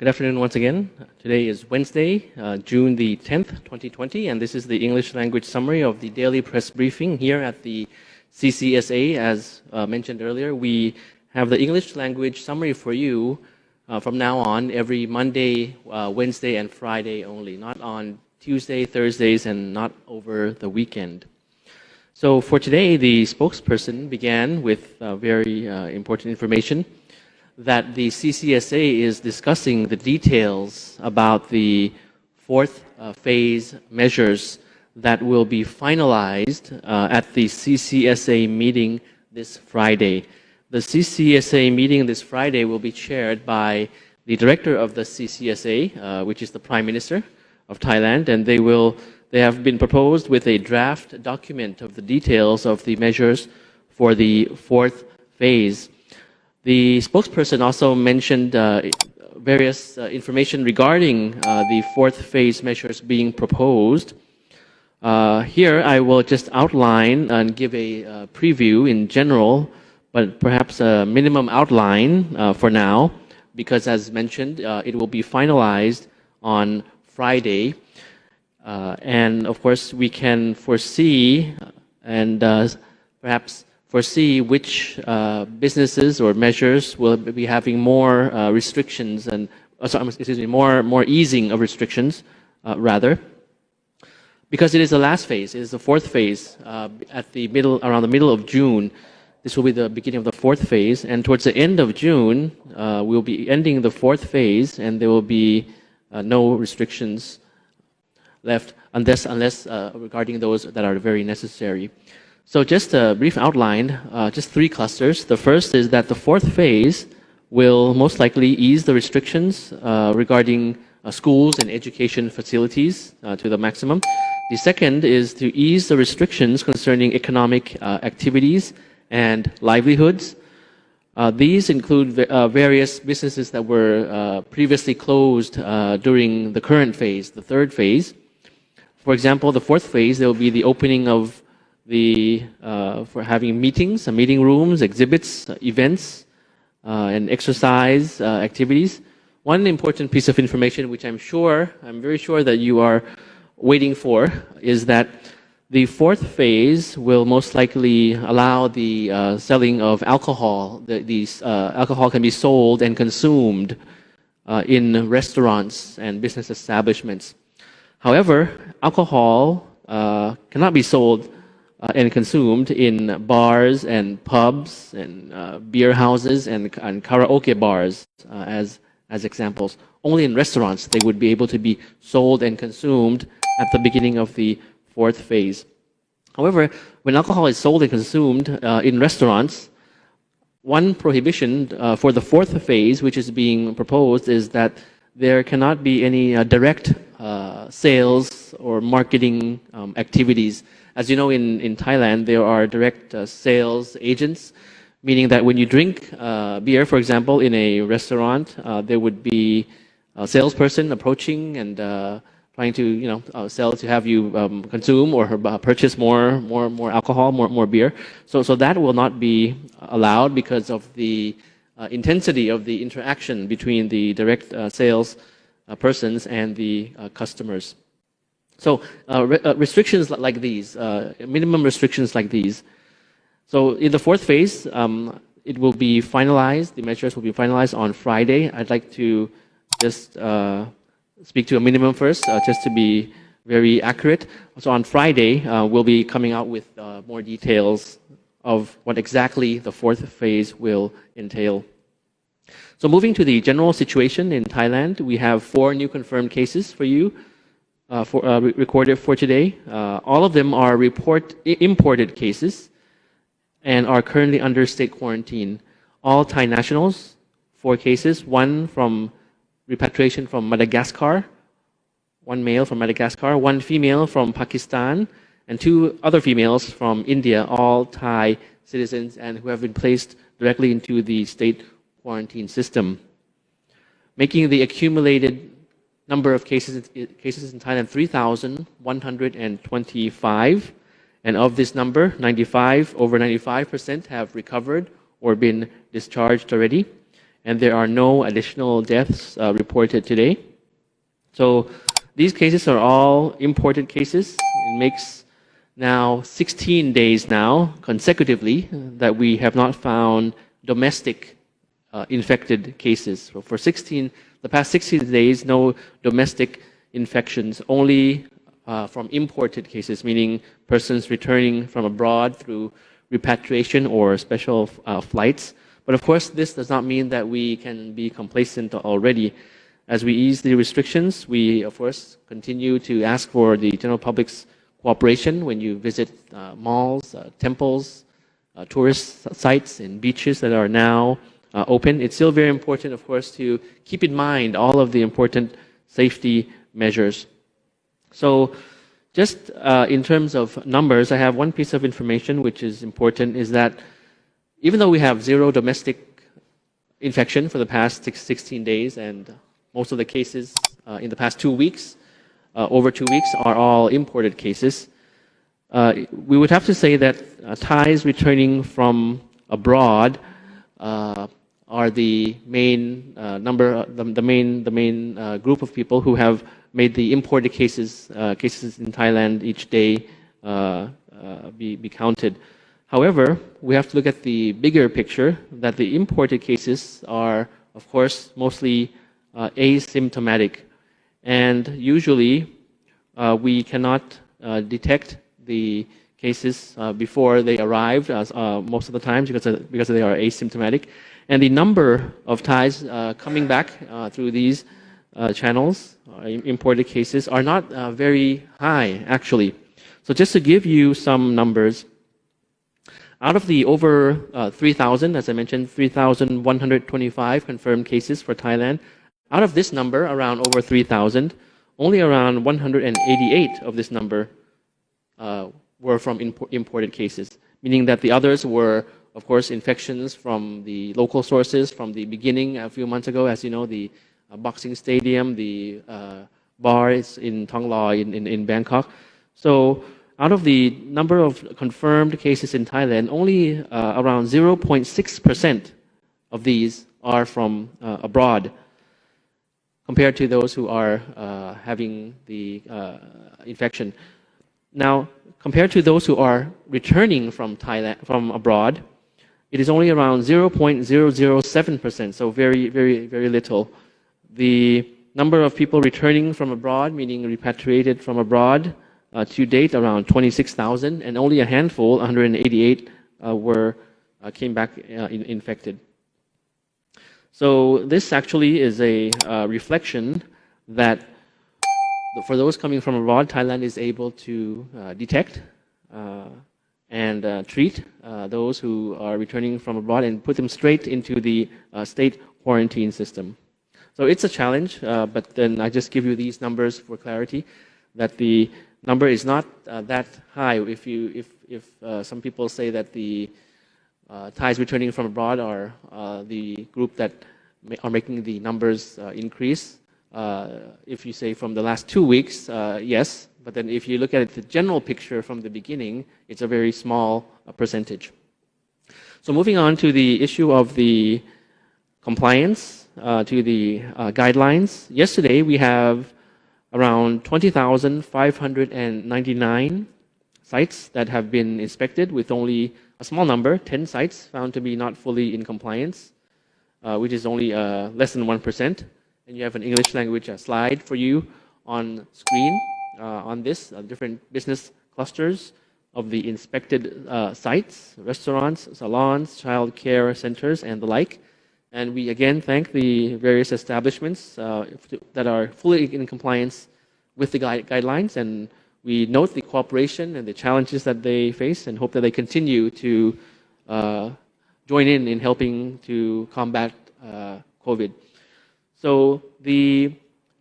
Good afternoon once again. Today is Wednesday, June the 10th, 2020, and this is the English language summary of the daily press briefing here at the CCSA. As mentioned earlier, we have the English language summary for you from now on every Monday, Wednesday, and Friday only, not on Tuesday, Thursdays, and not over the weekend. So for today, the spokesperson began with very important information that the CCSA is discussing the details about the fourth phase measures that will be finalized at the CCSA meeting this Friday. The CCSA meeting this Friday will be chaired by the director of the CCSA, which is the Prime Minister of Thailand, and they have been proposed with a draft document of the details of the measures for the fourth phase. The spokesperson also mentioned various information regarding the fourth phase measures being proposed. Here I will just outline and give a preview in general, but perhaps a minimum outline for now, because as mentioned, it will be finalized on Friday. And of course, we can foresee and perhaps foresee which businesses or measures will be having more restrictions and more easing of restrictions rather, because it is the last phase. It is the fourth phase around the middle of June. This will be the beginning of the fourth phase, and towards the end of June, we'll be ending the fourth phase, and there will be no restrictions left unless regarding those that are very necessary. So just a brief outline, just three clusters. The first is that the fourth phase will most likely ease the restrictions regarding schools and education facilities to the maximum. The second is to ease the restrictions concerning economic activities and livelihoods. These include various businesses that were previously closed during the current phase, the third phase. For example, the fourth phase, there will be the opening of for having meetings, meeting rooms, exhibits, events, and exercise activities. One important piece of information, which I'm very sure that you are waiting for, is that the fourth phase will most likely allow the selling of alcohol. Alcohol can be sold and consumed in restaurants and business establishments. However, alcohol cannot be sold and consumed in bars and pubs and beer houses and karaoke bars as examples. Only in restaurants they would be able to be sold and consumed at the beginning of the fourth phase. However, when alcohol is sold and consumed in restaurants, one prohibition for the fourth phase, which is being proposed, is that there cannot be any direct sales or marketing activities. As you know, in Thailand, there are direct sales agents, meaning that when you drink beer, for example, in a restaurant, there would be a salesperson approaching and trying to sell to have you consume or purchase more alcohol, more beer. So that will not be allowed because of the intensity of the interaction between the direct sales persons and the customers. So restrictions like these, minimum restrictions like these. So in the fourth phase, it will be finalized, the measures will be finalized on Friday. I'd like to just speak to a minimum first, just to be very accurate. So on Friday, we'll be coming out with more details of what exactly the fourth phase will entail. So moving to the general situation in Thailand, we have 4 new confirmed cases for you. Recorded for today. All of them are imported cases and are currently under state quarantine. All Thai nationals, 4 cases, 1 from repatriation from Madagascar, 1 male from Madagascar, 1 female from Pakistan, and 2 other females from India, all Thai citizens and who have been placed directly into the state quarantine system, making the accumulated number of cases in Thailand 3,125, and of this number, over 95% have recovered or been discharged already, and there are no additional deaths reported today. So these cases are all imported cases. It makes now 16 days now consecutively that we have not found domestic infected cases. So for the past 16 days, no domestic infections, only from imported cases, meaning persons returning from abroad through repatriation or special flights. But of course, this does not mean that we can be complacent already. As we ease the restrictions, we, of course, continue to ask for the general public's cooperation when you visit malls, temples, tourist sites, and beaches that are now open. It's still very important, of course, to keep in mind all of the important safety measures. So just in terms of numbers, I have one piece of information which is important, is that even though we have zero domestic infection for the past 16 days, and most of the cases in the past 2 weeks, over 2 weeks, are all imported cases, we would have to say that Thais returning from abroad are the main the main group of people who have made the imported cases in Thailand each day be counted. However, we have to look at the bigger picture, that the imported cases are, of course, mostly asymptomatic, and usually we cannot detect the cases before they arrive, most of the times, because they are asymptomatic. And the number of Thais coming back through these channels, imported cases, are not very high, actually. So just to give you some numbers, out of the over 3,000, as I mentioned, 3,125 confirmed cases for Thailand, out of this number, around over 3,000, only around 188 of this number were from imported cases, meaning that the others were, of course, infections from the local sources from the beginning a few months ago. As you know, the boxing stadium, the bars in Thong Lo in Bangkok. So out of the number of confirmed cases in Thailand, only around 0.6% of these are from abroad, compared to those who are having the infection. Now, compared to those who are returning from abroad, it is only around 0.007%, so very, very, very little. The number of people returning from abroad, meaning repatriated from abroad, to date around 26,000, and only a handful, 188, came back infected. So this actually is a reflection that for those coming from abroad, Thailand is able to detect and treat those who are returning from abroad and put them straight into the state quarantine system. So it's a challenge, but then I just give you these numbers for clarity, that the number is not that high. If some people say that the Thais returning from abroad are the group that are making the numbers increase, if you say from the last 2 weeks, yes, but then if you look at the general picture from the beginning, it's a very small percentage. So moving on to the issue of the compliance to the guidelines. Yesterday we have around 20,599 sites that have been inspected, with only a small number, 10 sites, found to be not fully in compliance, which is only less than 1%. And you have an English language slide for you on screen on this, different business clusters of the inspected sites, restaurants, salons, child care centers, and the like. And we again thank the various establishments that are fully in compliance with the guidelines, and we note the cooperation and the challenges that they face, and hope that they continue to join in helping to combat COVID. So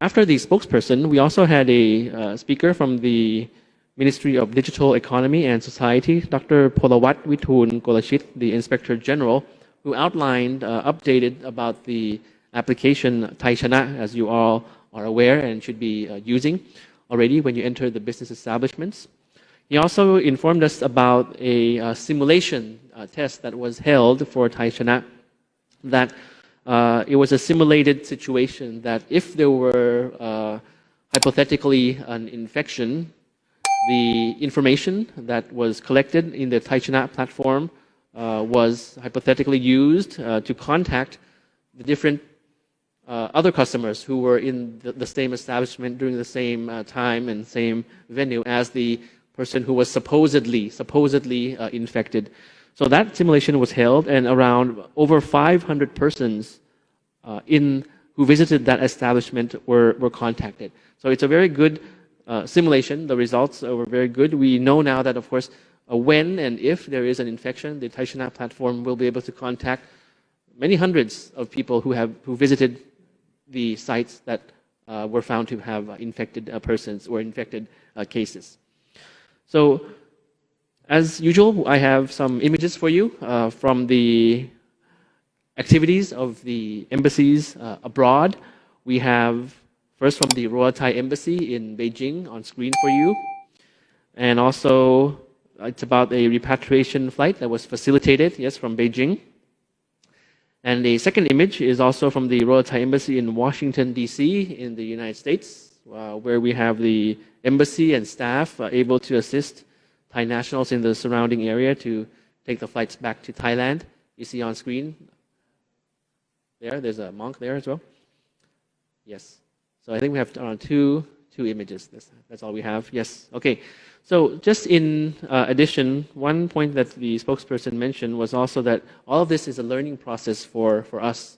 after the spokesperson, we also had a speaker from the Ministry of Digital Economy and Society, Dr. Polawat Withoon Golashit, the Inspector General, who outlined, updated about the application Thai Chana, as you all are aware and should be using already when you enter the business establishments. He also informed us about a simulation test that was held for Thai Chana, that it was a simulated situation that if there were hypothetically an infection, the information that was collected in the Thai Chat platform was hypothetically used to contact the different other customers who were in the same establishment during the same time and same venue as the person who was supposedly infected. So that simulation was held, and around over 500 persons who visited that establishment were contacted. So it's a very good simulation. The results were very good. We know now that, of course, when and if there is an infection, the Thai Chat platform will be able to contact many hundreds of people who visited the sites that were found to have infected persons or infected cases. So, as usual, I have some images for you from the activities of the embassies abroad. We have first from the Royal Thai Embassy in Beijing on screen for you. And also, it's about a repatriation flight that was facilitated, yes, from Beijing. And the second image is also from the Royal Thai Embassy in Washington, D.C. in the United States, where we have the embassy and staff able to assist Thai nationals in the surrounding area to take the flights back to Thailand. You see on screen there's a monk there as well. Yes. So I think we have two images. That's all we have. Yes. Okay. So just in addition, one point that the spokesperson mentioned was also that all of this is a learning process for us,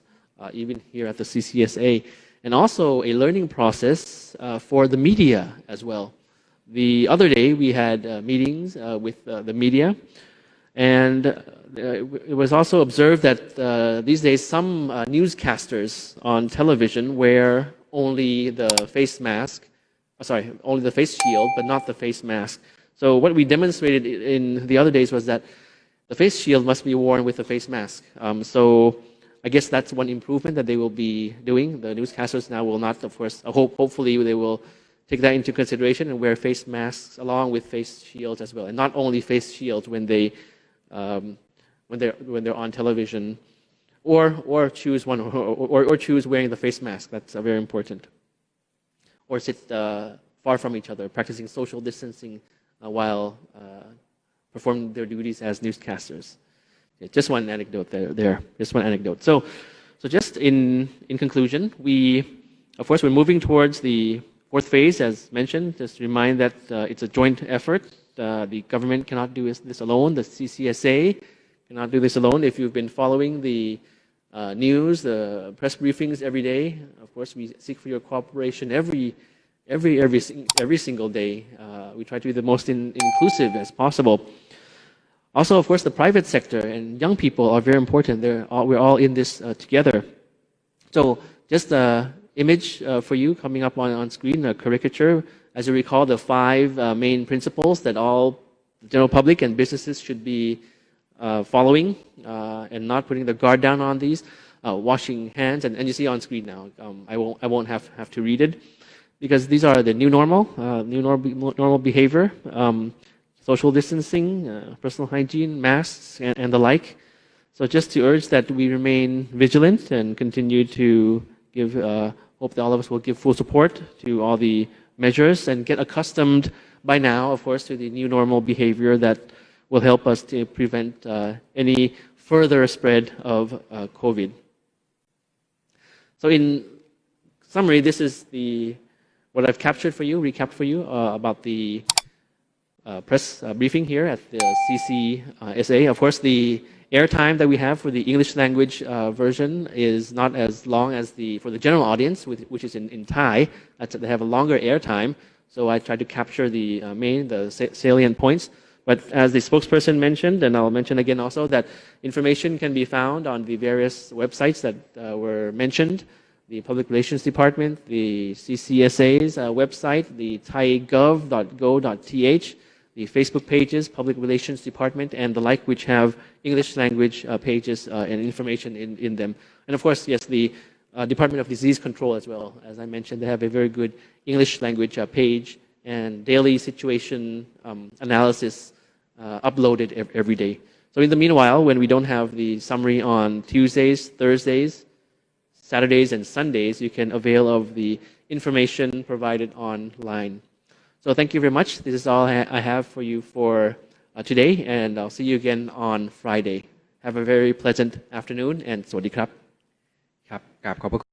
even here at the CCSA, and also a learning process for the media as well. The other day we had meetings with the media, and it was also observed that these days some newscasters on television wear only the face mask, only the face shield, but not the face mask. So what we demonstrated in the other days was that the face shield must be worn with the face mask. So I guess that's one improvement that they will be doing. The newscasters now will not, of course, hopefully they will take that into consideration and wear face masks along with face shields as well, and not only face shields when they're on television, or choose one, or choose wearing the face mask. That's very important. Or sit far from each other, practicing social distancing while performing their duties as newscasters. Yeah, just one anecdote there. Just one anecdote. So just in conclusion, of course, we're moving towards the fourth phase, as mentioned. Just remind that it's a joint effort. The government cannot do this alone. The CCSA cannot do this alone. If you've been following the news, the press briefings every day, of course, we seek for your cooperation every single day. We try to be the most inclusive as possible. Also, of course, the private sector and young people are very important. We're all in this together. So, just an image for you coming up on screen, a caricature. As you recall, the 5 main principles that all the general public and businesses should be following and not putting the guard down on these. Washing hands, and you see on screen now. I won't have to read it, because these are the new normal behavior, social distancing, personal hygiene, masks, and the like. So just to urge that we remain vigilant and continue to give, hope that all of us will give full support to all the measures and get accustomed by now, of course, to the new normal behavior that will help us to prevent any further spread of COVID. So in summary, this is what I've captured for you, recapped for you about the press briefing here at the CCSA. Of course, the airtime that we have for the English language version is not as long as for the general audience, which is in Thai. They have a longer airtime, so I tried to capture the salient points. But as the spokesperson mentioned, and I'll mention again also, that information can be found on the various websites that were mentioned: the Public Relations Department, the CCSA's website, the thaigov.go.th, the Facebook pages, Public Relations Department, and the like, which have English language pages and information in them. And of course, yes, the Department of Disease Control as well. As I mentioned, they have a very good English language page and daily situation analysis uploaded every day. So in the meanwhile, when we don't have the summary on Tuesdays, Thursdays, Saturdays and Sundays, you can avail of the information provided online. So thank you very much. This is all I have for you for today, and I'll see you again on Friday. Have a very pleasant afternoon, and สวัสดีครับครับกราบขอบพระ